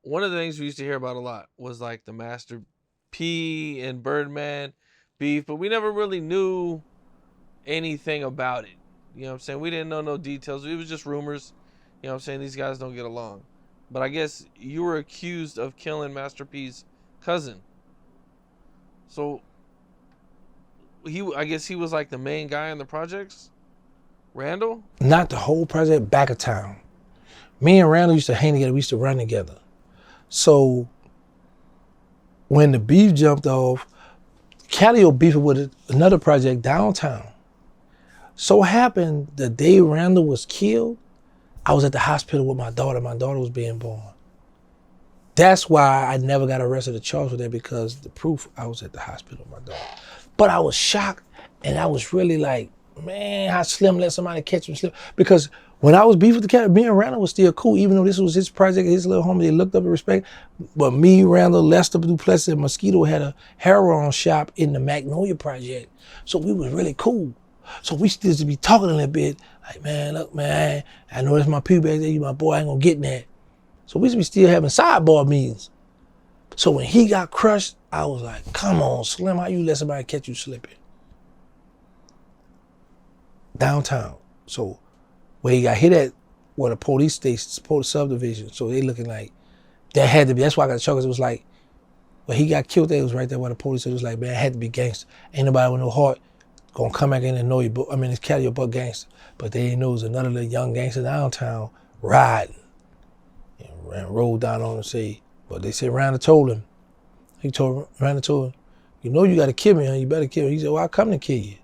one of the things we used to hear about a lot was like the Master P and Birdman beef, but we never really knew anything about it. You know what I'm saying? We didn't know no details. It was just rumors. You know what I'm saying? These guys don't get along. But I guess you were accused of killing Master P's cousin. So I guess he was like the main guy in the projects? Randall? Not the whole project, back of town. Me and Randall used to hang together. We used to run together. So when the beef jumped off, Calio beefing with another project downtown. So happened the day Randall was killed, I was at the hospital with my daughter. My daughter was being born. That's why I never got arrested or charged with that, because the proof, I was at the hospital with my daughter. But I was shocked, and I was really like, man, how Slim let somebody catch him slip. Because when I was beef with the cat, me and Randall was still cool, even though this was his project, his little homie, they looked up and respect. But me, Randall, Lester Duplessis, and Mosquito had a heroin shop in the Magnolia project. So we was really cool. So we still to be talking a little bit, like, man, look, man, I know that's my people back there, you my boy, I ain't gonna get in that. So we used to be still having sidebar meetings. So when he got crushed, I was like, come on, Slim, how you let somebody catch you slipping? Downtown. So where he got hit at, where the police station, police subdivision, so they looking like, that had to be, that's why I got chuckles. It was like, when he got killed there, it was right there where the police, it was like, man, it had to be Gangsta. Ain't nobody with no heart gonna come back in and know you, but I mean, it's Cali but Gangsta. But they didn't know it was another little young gangster downtown riding. And rolled down on him and say, but they said Randall told him. Randall told him, you know you gotta kill me, huh? You better kill me. He said, well, I come to kill you.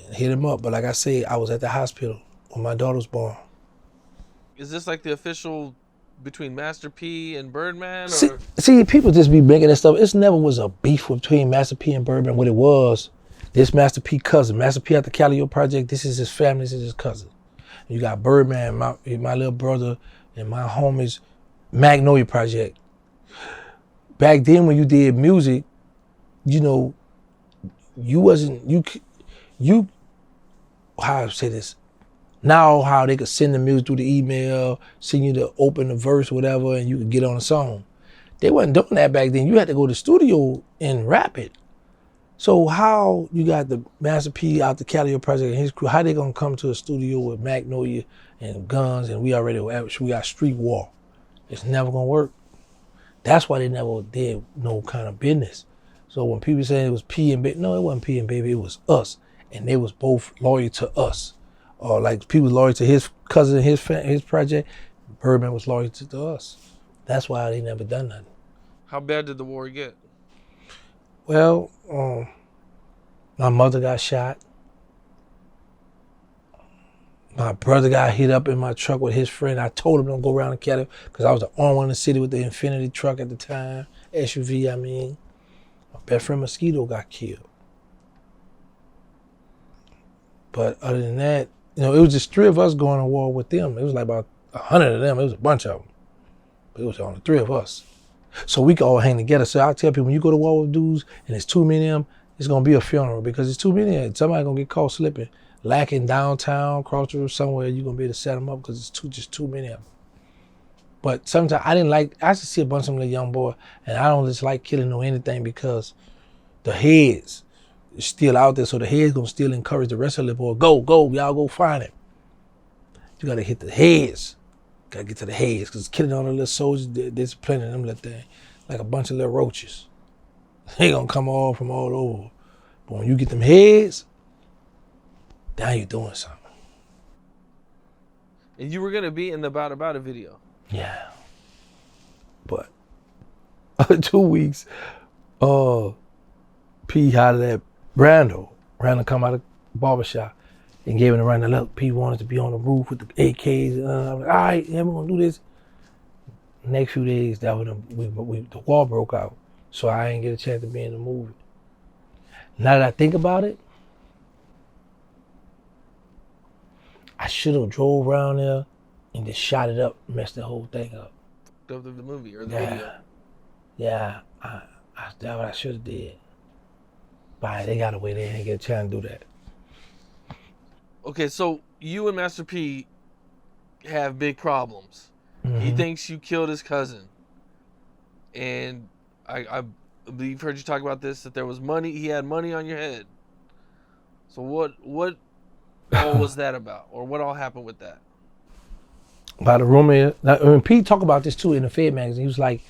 And hit him up, but like I said, I was at the hospital when my daughter was born. Is this like the official between Master P and Birdman? Or? See, people just be making that stuff. It never was a beef between Master P and Birdman. What it was, this Master P cousin. Master P at the Calio Project, this is his family, this is his cousin. You got Birdman, my little brother, and my homies, Magnolia Project. Back then when you did music, you know, you wasn't, how I say this, now how they could send the music through the email, send you to open the verse or whatever, and you could get on a song. They wasn't doing that back then. You had to go to the studio and rap it. So how you got the Master P out the Calio Project and his crew, how they gonna come to a studio with Magnolia and guns and we got street war? It's never gonna work. That's why they never did no kind of business. So when people say it was P and Baby, no, it wasn't P and Baby, it was us. And they was both loyal to us. Or like people loyal to his cousin, his project, Birdman was loyal to us. That's why they never done nothing. How bad did the war get? Well, my mother got shot. My brother got hit up in my truck with his friend. I told him don't go around the Cali because I was the only one in the city with the Infinity truck at the time, SUV, I mean. My best friend Mosquito got killed. But other than that, you know, it was just 3 of us going to war with them. It was like about 100 of them. It was a bunch of them. But it was only 3 of us. So we could all hang together. So I tell people, when you go to war with dudes and it's too many of them, it's gonna be a funeral because it's too many of them. Somebody gonna get caught slipping, lacking downtown, cross the road somewhere, you're gonna be able to set them up because it's just too many of them. But sometimes I used to see a bunch of them little young boy, and I don't just like killing or anything because the heads is still out there, so the heads gonna still encourage the rest of the boy, go, y'all go find him. You gotta hit the heads. Gotta get to the heads, because killing all the little soldiers, there's plenty of them little things, like a bunch of little roaches. They gonna come all from all over. But when you get them heads, now you're doing something. And you were gonna be in the About It video. Yeah. But 2 weeks, P hollered at Randall. Randall come out of the barbershop and gave him a run. Look, P wanted to be on the roof with the AKs. I'm like, all right, yeah, we're gonna do this. Next few days, that was the war broke out, so I didn't get a chance to be in the movie. Now that I think about it, I should have drove around there and just shot it up, messed the whole thing up. Of the movie or the video. Yeah, that's what I should have did. But they got away there and didn't get a chance to do that. Okay, so you and Master P have big problems. He thinks you killed his cousin, and I believe heard you talk about this, that there was money. He had money on your head. So what all was that about, or what all happened with that? By the rumor, when Pete talked about this too in the Fed magazine, he was like,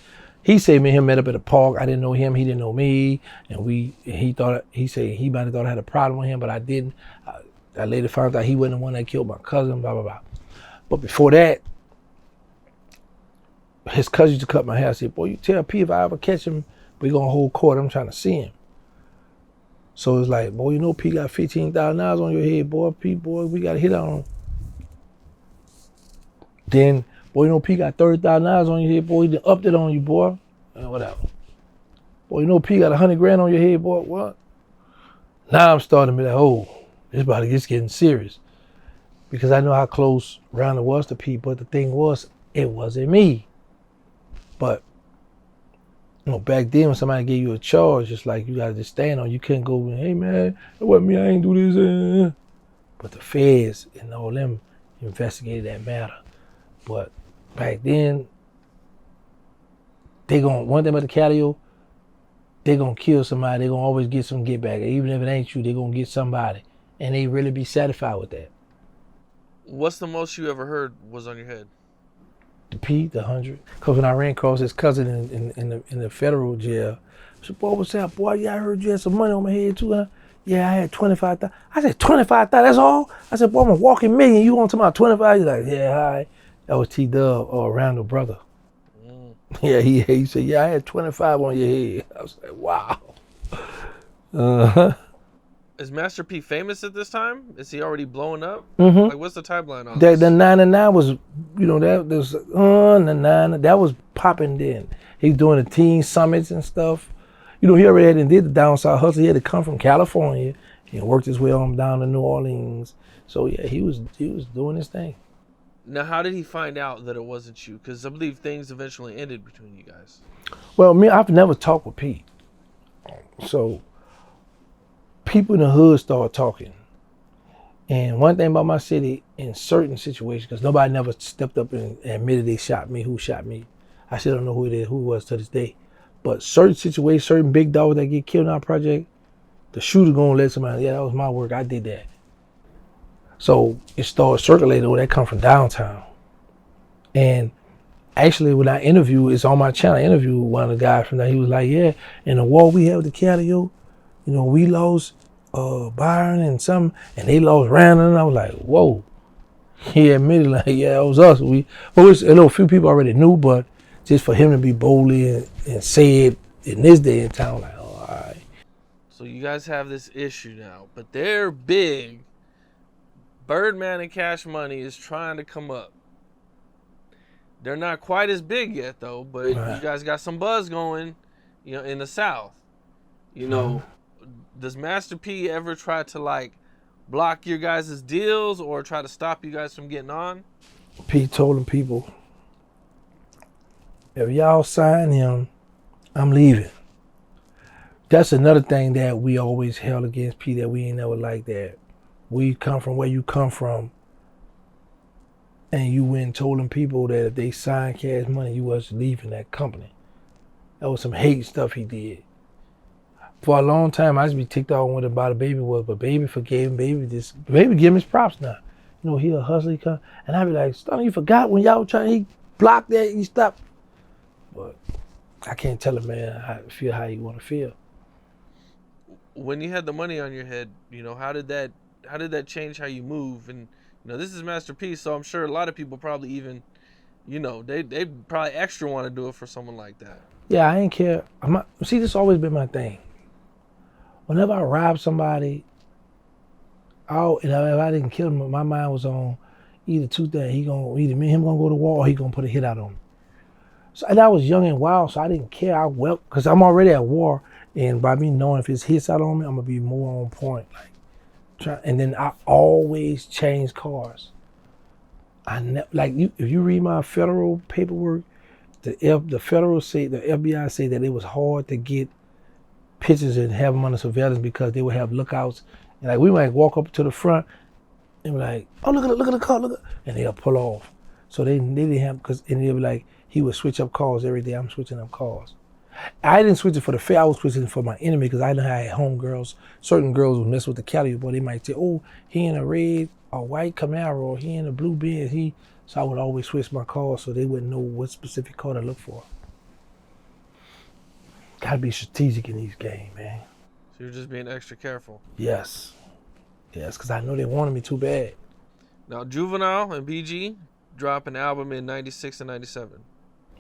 he said me and him met up at a park. I didn't know him, he didn't know me, and he said he might have thought I had a problem with him, but I didn't. I later found out he wasn't the one that killed my cousin, blah blah blah. But before that, his cousin used to cut my hair. I said, boy, you tell P if I ever catch him, we gonna hold court. I'm trying to see him. So it's like, boy, you know P got $15,000 on your head, boy. P, boy, we got to hit on him. Then, boy, you know P got $30,000 on your head, boy. He done upped it on you, boy. Whatever. Boy, you know P got 100 grand on your head, boy. What? Now I'm starting to be like, oh, this about to get getting serious. Because I know how close Rounder was to P, but the thing was, it wasn't me. But, you know, back then when somebody gave you a charge, it's like you got to just stand on. You couldn't go, hey, man, it wasn't me, I ain't do this. But the feds and all them investigated that matter. But back then, one thing about the Calio, they gonna kill somebody, they gonna always get some get back. Even if it ain't you, they gonna get somebody. And they really be satisfied with that. What's the most you ever heard was on your head? The P, the 100. Because when I ran across his cousin in the federal jail, I said, boy, what's up, boy? Yeah, I heard you had some money on my head too, huh? Yeah, I had 25,000. I said, 25,000, that's all? I said, boy, I'm a walking million. You want to talk about 25? He's like, yeah, hi. That was T-Dub or Randall brother. Yeah, he said, yeah, I had 25 on your head. I was like, wow. Uh-huh. Is Master P famous at this time? Is he already blowing up? Mm-hmm. Like, what's the timeline on this? The 99 was, you know, that was popping then. He was doing the teen summits and stuff. You know, he already had and did the down south hustle. He had to come from California and worked his way on down to New Orleans. So yeah, he was doing his thing. Now, how did he find out that it wasn't you? Because I believe things eventually ended between you guys. Well, I've never talked with Pete. So people in the hood started talking. And one thing about my city, in certain situations, because nobody never stepped up and admitted they shot me, who shot me. I still don't know who it was to this day. But certain situations, certain big dogs that get killed in our project, the shooter gonna let somebody, yeah, that was my work, I did that. So it started circulating, that come from downtown. And actually when I interviewed, it's on my channel, I interviewed one of the guys from there. He was like, yeah, in the war we had with the Calio, you know, we lost Byron and they lost Randall. And I was like, whoa. He admitted, like, yeah, it was us. A few people already knew, but just for him to be boldly and say it in this day and time, like, oh, all right. So you guys have this issue now, but they're big. Birdman and Cash Money is trying to come up. They're not quite as big yet, though, but Right. You guys got some buzz going, you know, in the South. You know, does Master P ever try to, like, block your guys' deals or try to stop you guys from getting on? Pete told them people, if y'all sign him, I'm leaving. That's another thing that we always held against Pete, that we ain't never like that. We come from where you come from, and you went and told them people that if they signed Cash Money, you was leaving that company. That was some hate stuff he did. For a long time, I used to be ticked off with about a Baby was, but Baby forgave him. Baby give him his props now. You know, he a hustler, he come, and I be like, Stunner, you forgot when y'all trying, he blocked that, he stopped. But I can't tell a man how to feel how he want to feel. When you had the money on your head, you know, how did that change how you move? And you know, this is Master P, so I'm sure a lot of people probably even, you know, they probably extra want to do it for someone like that. Yeah, I ain't care. See, this always been my thing. Whenever I rob somebody, if I didn't kill him, my mind was on either two things. Either me and him gonna go to war, or he gonna put a hit out on me. So, and I was young and wild, so I didn't care. Because I'm already at war, and by me knowing if it's hits out on me, I'm gonna be more on point. And then I always change cars. If you read my federal paperwork, the FBI say that it was hard to get pictures and have them under surveillance because they would have lookouts. And like we might walk up to the front and be like, oh, look at the car, and they'll pull off. So they didn't have, because and they'll be like, he would switch up calls every day. I'm switching up calls. I didn't switch it for the fair. I was switching it for my enemy because I know how I had homegirls. Certain girls would mess with the Cali boy. They might say, oh, he in a red or white Camaro or he in a blue Benz. So I would always switch my calls so they wouldn't know what specific car to look for. Gotta be strategic in these games, man. So you're just being extra careful. Yes. Yes, because I know they wanted me too bad. Now, Juvenile and BG dropped an album in 96 and 97.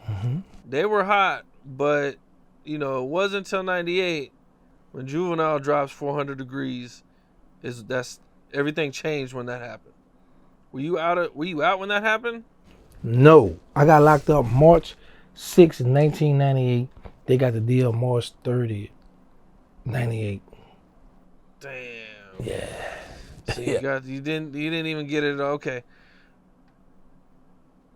Mm-hmm. They were hot, but, you know, it wasn't until 98 when Juvenile drops 400 Degrees. That's everything changed when that happened. Were you out when that happened? No. I got locked up March 6th, 1998. They got the deal March 30th, 98. Damn. Yeah. So you didn't even get it. Okay.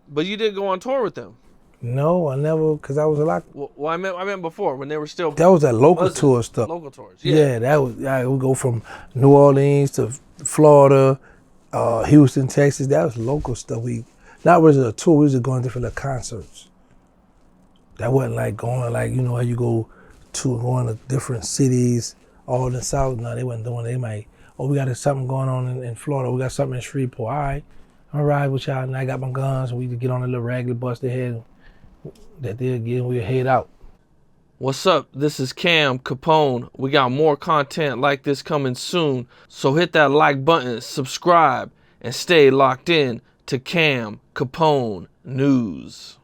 But you did go on tour with them. No, I never, because I was a lot. Well, I meant before when they were still. That was that local tour stuff. Local tours. Yeah, that was. I would go from New Orleans to Florida, Houston, Texas. That was local stuff. Not was it a tour. We was just going to different concerts. That wasn't like going like how you going to different cities all in the South. No, they wasn't doing. They might. Oh, we got something going on in Florida. We got something in Shreveport. All right, I'm gonna ride with y'all. And I got my guns. And we could get on a little regular bus they had that they'll get. And we'll head out. What's up? This is Cam Capone. We got more content like this coming soon. So hit that like button, subscribe, and stay locked in to Cam Capone News.